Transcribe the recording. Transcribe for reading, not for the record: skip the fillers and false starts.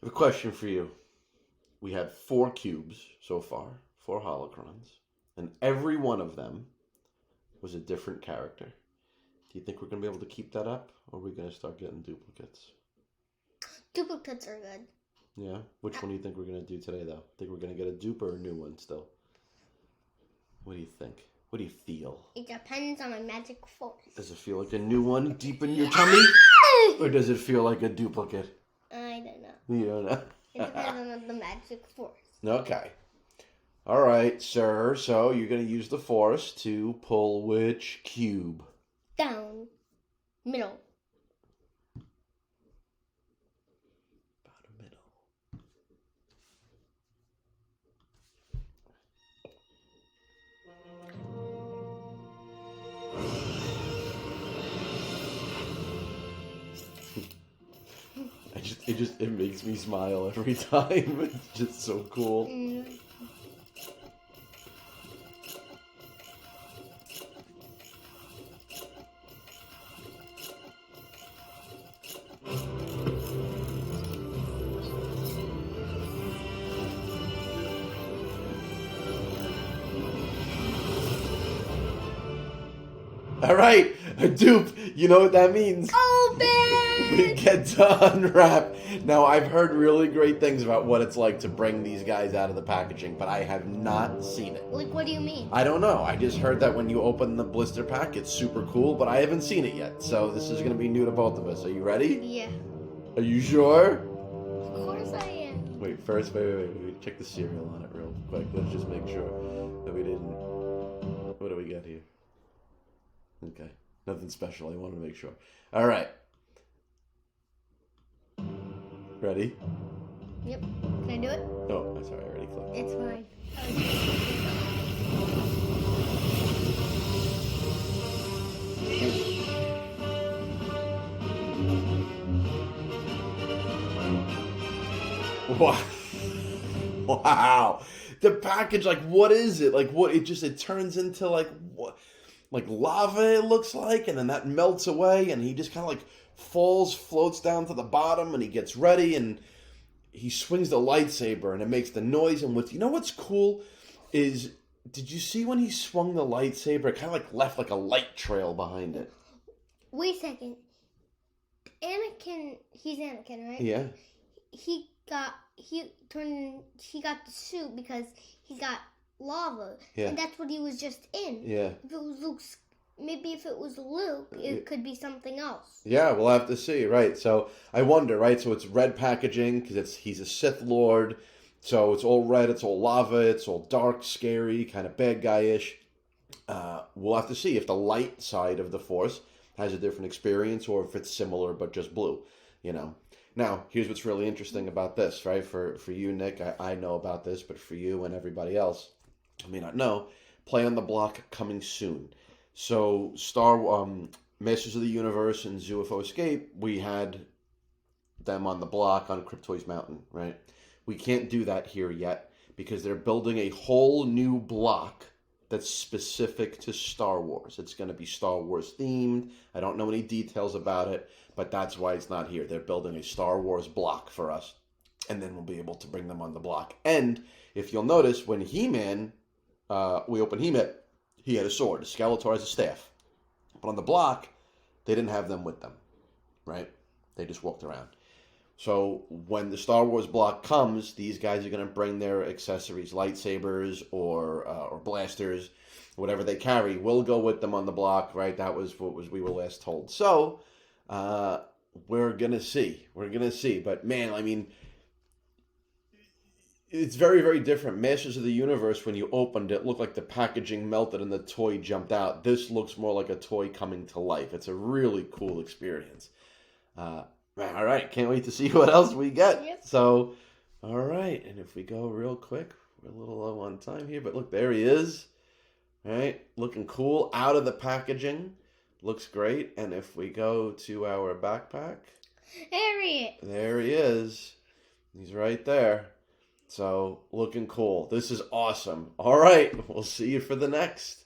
have a question for you. We had 4 cubes so far, 4 holocrons, and every one of them was a different character. Do you think we're going to be able to keep that up, or are we going to start getting duplicates? Duplicates are good. Yeah? Which one do you think we're going to do today, though? Think we're going to get a dupe or a new one still? What do you think? What do you feel? It depends on my magic force. Does it feel like a new one deep in your tummy? Or does it feel like a duplicate? I don't know. You don't know? It depends on the magic force. Okay. All right, sir. So you're going to use the force to pull which cube? Down. Middle. About a middle. It makes me smile every time. It's just so cool. All right, a dupe. You know what that means? Open! We get to unwrap. Now, I've heard really great things about what it's like to bring these guys out of the packaging, but I have not seen it. Like, what do you mean? I don't know. I just heard that when you open the blister pack, it's super cool, but I haven't seen it yet. So this is going to be new to both of us. Are you ready? Yeah. Are you sure? Of course I am. Wait, first, wait. Check the serial on it real quick. Let's just make sure that we didn't... What do we got here? Okay. Nothing special. I wanted to make sure. All right. Ready? Yep. Can I do it? Oh, I'm sorry. I already clicked. It's fine. Wow. Wow. The package, like, what is it? Like, what? It turns into, like, what? Like lava, it looks like, and then that melts away, and he just kind of, like, floats down to the bottom, and he gets ready, and he swings the lightsaber, and it makes the noise, and you know what's cool is, did you see when he swung the lightsaber? It kind of, like, left, like, a light trail behind it. Wait a second. Anakin, he's Anakin, right? Yeah. He got the suit because he got lava. Yeah. And that's what he was just in. Yeah. If it was Luke's, maybe if it was Luke, it could be something else. Yeah, we'll have to see, right? So I wonder, right? So it's red packaging because he's a Sith Lord. So it's all red, it's all lava, it's all dark, scary, kind of bad guy-ish. We'll have to see if the light side of the Force has a different experience or if it's similar but just blue, you know. Now, here's what's really interesting about this, right? For you, Nick, I know about this, but for you and everybody else, I may not know, Play on the Block coming soon. So Masters of the Universe and UFO Escape, we had them on the block on Cryptoys Mountain, right? We can't do that here yet because they're building a whole new block that's specific to Star Wars. It's going to be Star Wars themed. I don't know any details about it, but that's why it's not here. They're building a Star Wars block for us, and then we'll be able to bring them on the block. And if you'll notice, when He-Man, we opened He-Man, he had a sword. Skeletor has a staff. But on the block, they didn't have them with them, right? They just walked around. So when the Star Wars block comes, these guys are going to bring their accessories, lightsabers or blasters, whatever they carry, will go with them on the block, right? That was we were last told. So we're going to see. We're going to see. But man, I mean, it's very, very different. Masters of the Universe, when you opened it, looked like the packaging melted and the toy jumped out. This looks more like a toy coming to life. It's a really cool experience. All right, can't wait to see what else we get. Yep. So, all right, and if we go real quick, we're a little low on time here, but look, there he is. All right, looking cool, out of the packaging. Looks great. And if we go to our backpack. Harriet. There he is. He's right there. So, looking cool. This is awesome. All right, we'll see you for the next.